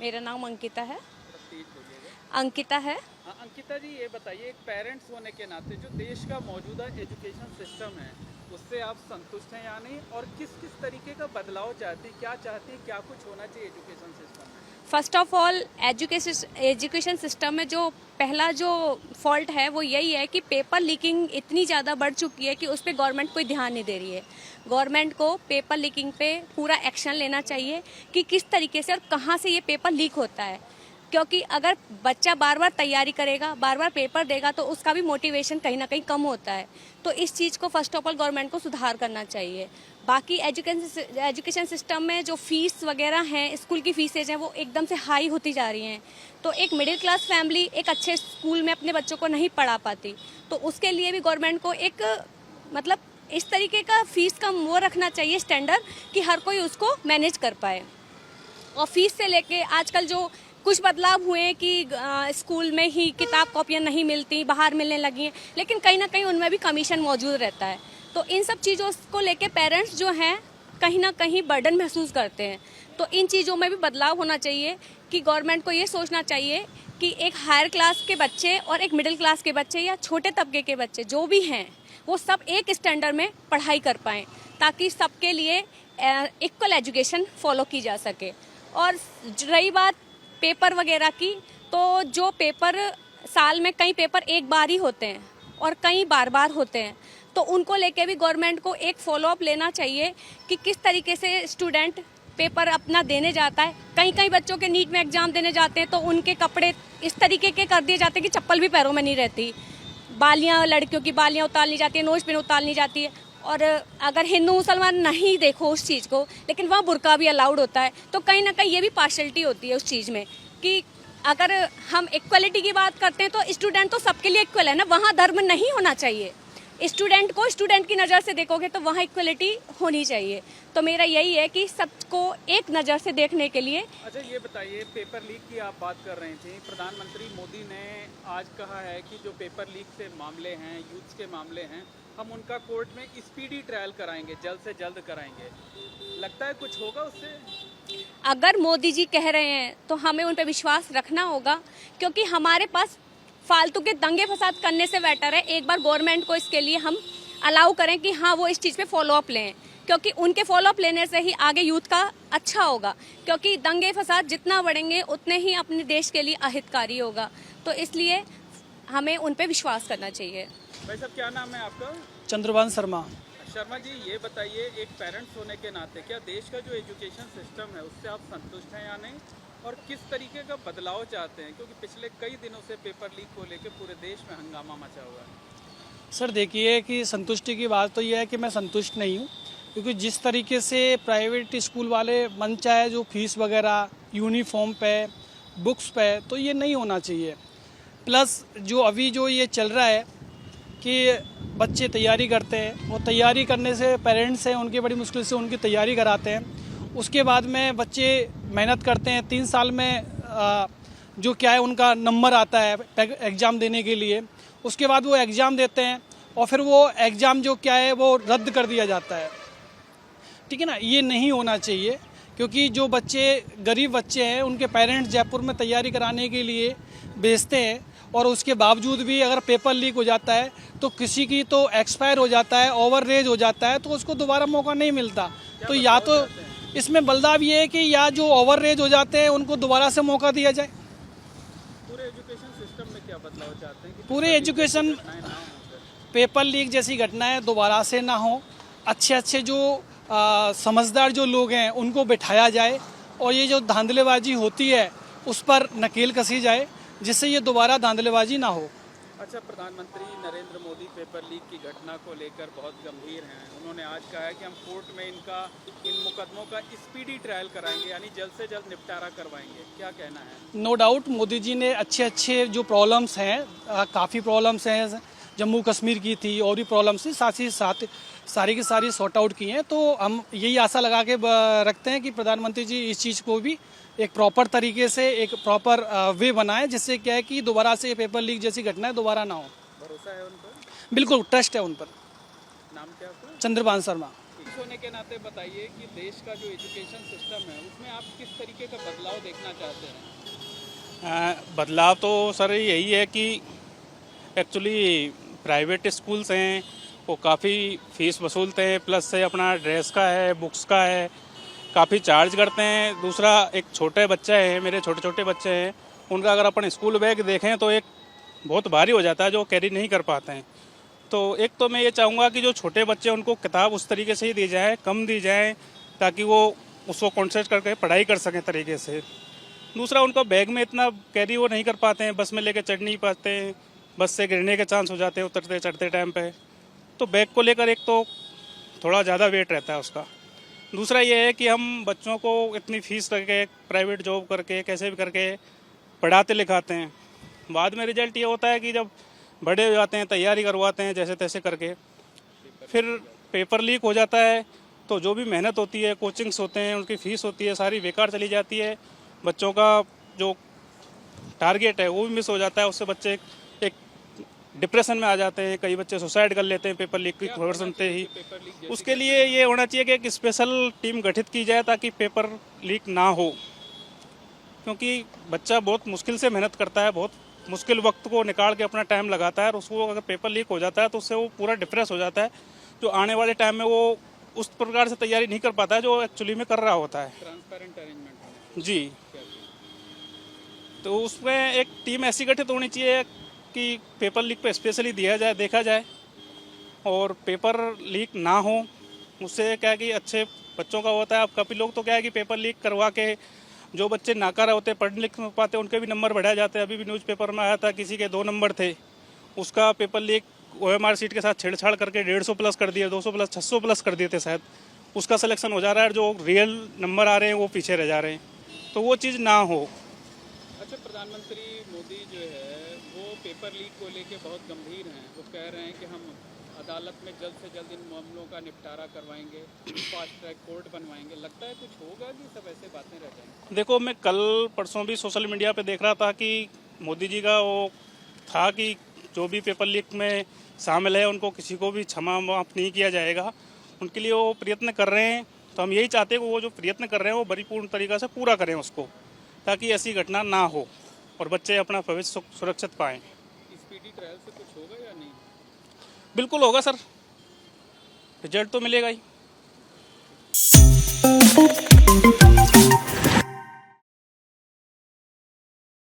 मेरा नाम अंकिता है। तेज बोलिएगा। अंकिता है। हाँ अंकिता जी, ये बताइए एक पेरेंट्स होने के नाते जो देश का मौजूदा एजुकेशन सिस्टम है उससे आप संतुष्ट हैं या नहीं, और किस किस तरीके का बदलाव चाहती हैं, क्या चाहती हैं, क्या कुछ होना चाहिए एजुकेशन सिस्टम में? First of all education system में जो पहला जो फॉल्ट है वो यही है कि पेपर लीकिंग इतनी ज़्यादा बढ़ चुकी है कि उस पर गवर्नमेंट कोई ध्यान नहीं दे रही है। गवर्नमेंट को पेपर लीकिंग पे पूरा एक्शन लेना चाहिए कि किस तरीके से और कहाँ से ये पेपर लीक होता है, क्योंकि अगर बच्चा बार बार तैयारी करेगा, बार बार पेपर देगा, तो उसका भी मोटिवेशन कहीं ना कहीं कम होता है। तो इस चीज़ को फर्स्ट ऑफ ऑल गवर्नमेंट को सुधार करना चाहिए। बाकी एजुकेशन सिस्टम में जो फीस वगैरह हैं, स्कूल की फीसेज हैं, वो एकदम से हाई होती जा रही हैं। तो एक मिडिल क्लास फैमिली एक अच्छे स्कूल में अपने बच्चों को नहीं पढ़ा पाती, तो उसके लिए भी गवर्नमेंट को एक मतलब इस तरीके का फीस का वो रखना चाहिए स्टैंडर्ड कि हर कोई उसको मैनेज कर पाए। और फीस से लेके आजकल जो कुछ बदलाव हुए हैं कि स्कूल में ही किताब कॉपियाँ नहीं मिलती, बाहर मिलने लगी हैं, लेकिन कहीं ना कहीं उनमें भी कमीशन मौजूद रहता है। तो इन सब चीज़ों को लेके पेरेंट्स जो हैं कहीं ना कहीं बर्डन महसूस करते हैं। तो इन चीज़ों में भी बदलाव होना चाहिए कि गवर्नमेंट को ये सोचना चाहिए कि एक हायर क्लास के बच्चे और एक मिडिल क्लास के बच्चे या छोटे तबके के बच्चे जो भी हैं वो सब एक स्टैंडर्ड में पढ़ाई कर पाएँ, ताकि सबके लिए इक्वल एजुकेशन फॉलो की जा सके। और रही बात पेपर वगैरह की, तो जो पेपर साल में कई पेपर एक बार ही होते हैं और कई बार बार होते हैं, तो उनको लेके भी गवर्नमेंट को एक फॉलोअप लेना चाहिए कि किस तरीके से स्टूडेंट पेपर अपना देने जाता है। कई बच्चों के नीट में एग्जाम देने जाते हैं तो उनके कपड़े इस तरीके के कर दिए जाते हैं कि चप्पल भी पैरों में नहीं रहती, बालियाँ, लड़कियों की बालियाँ उतार ली जाती है, नोज पिन उतार ली जाती है। और अगर हिंदू मुसलमान नहीं देखो उस चीज़ को, लेकिन वहाँ बुर्का भी अलाउड होता है, तो कहीं ना कहीं ये भी पार्शलिटी होती है उस चीज़ में कि अगर हम इक्वलिटी की बात करते हैं तो स्टूडेंट तो सबके लिए इक्वल है ना, वहाँ धर्म नहीं होना चाहिए। स्टूडेंट को स्टूडेंट की नज़र से देखोगे तो वहाँ इक्वलिटी होनी चाहिए। तो मेरा यही है कि सबको एक नज़र से देखने के लिए। अच्छा ये बताइए, पेपर लीक की आप बात कर रही थी, प्रधानमंत्री मोदी ने आज कहा है कि जो पेपर लीक से मामले हैं, यूथ के मामले हैं, हम उनका कोर्ट में स्पीडी ट्रायल कराएंगे, जल्द से जल्द कराएंगे। लगता है कुछ होगा उससे? अगर मोदी जी कह रहे हैं तो हमें उन पर विश्वास रखना होगा, क्योंकि हमारे पास फालतू के दंगे फसाद करने से बेटर है एक बार गवर्नमेंट को इसके लिए हम अलाउ करें कि हाँ वो इस चीज़ पे फॉलोअप लें, क्योंकि उनके फॉलोअप लेने से ही आगे यूथ का अच्छा होगा। क्योंकि दंगे फसाद जितना बढ़ेंगे उतने ही अपने देश के लिए अहितकारी होगा। तो इसलिए हमें उन पर विश्वास करना चाहिए। भाई साहब क्या नाम है आपका? चंद्रभान शर्मा। शर्मा जी ये बताइए, एक पेरेंट्स होने के नाते क्या देश का जो एजुकेशन सिस्टम है उससे आप संतुष्ट हैं या नहीं, और किस तरीके का बदलाव चाहते हैं, क्योंकि पिछले कई दिनों से पेपर लीक को लेकर पूरे देश में हंगामा मचा हुआ है? सर देखिए कि संतुष्टि की बात तो यह है कि मैं संतुष्ट नहीं हूँ, क्योंकि जिस तरीके से प्राइवेट स्कूल वाले मन चाहे जो फीस वगैरह, यूनिफॉर्म पे, बुक्स पे, तो ये नहीं होना चाहिए। प्लस जो अभी जो ये चल रहा है कि बच्चे तैयारी करते हैं और तैयारी करने से पेरेंट्स हैं उनकी बड़ी मुश्किल से उनकी तैयारी कराते हैं। उसके बाद में बच्चे मेहनत करते हैं, 3 साल में जो क्या है उनका नंबर आता है एग्ज़ाम देने के लिए। उसके बाद वो एग्ज़ाम देते हैं और फिर वो एग्ज़ाम जो क्या है वो रद्द कर दिया जाता है। ठीक है ना, ये नहीं होना चाहिए, क्योंकि जो बच्चे गरीब बच्चे हैं उनके पेरेंट्स जयपुर में तैयारी कराने के लिए भेजते हैं, और उसके बावजूद भी अगर पेपर लीक हो जाता है तो किसी की तो एक्सपायर हो जाता है, ओवर रेज हो जाता है, तो उसको दोबारा मौका नहीं मिलता। तो या तो इसमें बदलाव ये है कि या जो ओवर रेज हो जाते हैं उनको दोबारा से मौका दिया जाए। पूरे एजुकेशन सिस्टम में क्या बदलाव चाहते हैं कि पूरे एजुकेशन पेपर लीक जैसी घटनाएं दोबारा से ना हो, अच्छे जो समझदार जो लोग हैं उनको बिठाया जाए, और ये जो धांधलेबाजी होती है उस पर नकेल कसी जाए, जिससे ये दोबारा धांधलेबाजी ना हो। अच्छा, प्रधानमंत्री नरेंद्र मोदी पेपर लीक की घटना को लेकर बहुत गंभीर हैं। उन्होंने आज कहा है कि हम कोर्ट में इन मुकदमों का स्पीडी ट्रायल कराएंगे, यानी जल्द से जल्द निपटारा करवाएंगे। क्या कहना है? नो डाउट मोदी जी ने अच्छे जो प्रॉब्लम्स हैं, काफ़ी प्रॉब्लम्स हैं, जम्मू कश्मीर की थी और भी प्रॉब्लम्स थी, साथ ही साथ सारी की सारी सॉर्ट आउट की हैं। तो हम यही आशा लगा के रखते हैं कि प्रधानमंत्री जी इस चीज़ को भी एक प्रॉपर तरीके से एक प्रॉपर वे बनाए, जिससे क्या है कि दोबारा से पेपर लीक जैसी घटनाएं दोबारा ना हो। भरोसा है उन पर? बिल्कुल ट्रस्ट है उन पर। नाम क्या आपका? चंद्रभान शर्मा। न्यायाधीश होने के नाते बताइए कि देश का जो एजुकेशन सिस्टम है उसमें आप किस तरीके का बदलाव देखना चाहते हैं? बदलाव तो सर यही है कि एक्चुअली प्राइवेट स्कूल्स हैं वो काफ़ी फ़ीस वसूलते हैं, प्लस से अपना ड्रेस का है, बुक्स का है, काफ़ी चार्ज करते हैं। दूसरा, एक छोटे बच्चे हैं, मेरे छोटे छोटे बच्चे हैं, उनका अगर अपन स्कूल बैग देखें तो एक बहुत भारी हो जाता है जो कैरी नहीं कर पाते हैं। तो एक तो मैं ये चाहूँगा कि जो छोटे बच्चे हैं उनको किताब उस तरीके से ही दी जाए, कम दी जाए, ताकि वो उसको कॉन्सेंट्रेट करके पढ़ाई कर सकें तरीके से। दूसरा, उनको बैग में इतना कैरी वो नहीं कर पाते हैं, बस में लेके चढ़ नहीं पाते हैं, बस से गिरने के चांस हो जाते हैं उतरते चढ़ते टाइम पे। तो बैग को लेकर एक तो थोड़ा ज़्यादा वेट रहता है उसका। दूसरा ये है कि हम बच्चों को इतनी फ़ीस करके प्राइवेट जॉब करके कैसे भी करके पढ़ाते लिखाते हैं, बाद में रिजल्ट ये होता है कि जब बड़े हो जाते हैं, तैयारी करवाते हैं जैसे तैसे करके, फिर पेपर लीक हो जाता है, तो जो भी मेहनत होती है, कोचिंग्स होते हैं, उनकी फ़ीस होती है, सारी बेकार चली जाती है। बच्चों का जो टारगेट है वो भी मिस हो जाता है, उससे बच्चे एक डिप्रेशन में आ जाते हैं, कई बच्चे सुसाइड कर लेते हैं पेपर लीक की खबर सुनते ही। उसके लिए ये होना चाहिए कि एक स्पेशल टीम गठित की जाए ताकि पेपर लीक ना हो, क्योंकि बच्चा बहुत मुश्किल से मेहनत करता है, बहुत मुश्किल वक्त को निकाल के अपना टाइम लगाता है, और उसको अगर पेपर लीक हो जाता है तो उससे वो पूरा डिप्रेस हो जाता है, जो आने वाले टाइम में वो उस प्रकार से तैयारी नहीं कर पाता है जो एक्चुअली में कर रहा होता है। ट्रांसपेरेंट अरेंजमेंट जी, तो उसमें एक टीम ऐसी गठित होनी चाहिए कि पेपर लीक पे स्पेशली दिया जाए, देखा जाए, और पेपर लीक ना हो। उससे क्या है कि अच्छे बच्चों का होता है। अब काफ़ी लोग तो क्या है कि पेपर लीक करवा के जो बच्चे नाकारा होते, पढ़ लिख नहीं पाते, उनके भी नंबर बढ़ाए जाते हैं। अभी भी न्यूज़पेपर में आया था, किसी के 2 नंबर थे, उसका पेपर लीक OMR सीट के साथ छेड़छाड़ करके 150 प्लस कर दिए, 200 प्लस, 600 प्लस कर दिए थे शायद। उसका सिलेक्शन हो जा रहा है, जो रियल नंबर आ रहे हैं वो पीछे रह जा रहे हैं, तो वो चीज़ ना हो। अच्छा, प्रधानमंत्री मोदी जो है वो पेपर लीक को लेके बहुत गंभीर हैं। वो कह रहे हैं कि हम अदालत में जल्द से जल्द इन मामलों का निपटारा करवाएंगे, फास्ट ट्रैक कोर्ट बनवाएंगे। लगता है कुछ होगा कि सब ऐसे बातें रह जाएंगी? देखो, मैं कल परसों भी सोशल मीडिया पे देख रहा था कि मोदी जी का वो था कि जो भी पेपर लीक में शामिल है उनको किसी को भी क्षमा माफ नहीं किया जाएगा। उनके लिए वो प्रयत्न कर रहे हैं, तो हम यही चाहते हैं कि वो जो प्रयत्न कर रहे हैं वो परिपूर्ण तरीक़ा से पूरा करें उसको, ताकि ऐसी घटना ना हो और बच्चे अपना भविष्य सुरक्षित पाएँ। स्पीडी ट्रायल से कुछ होगा या नहीं? बिल्कुल होगा सर, रिजल्ट तो मिलेगा ही।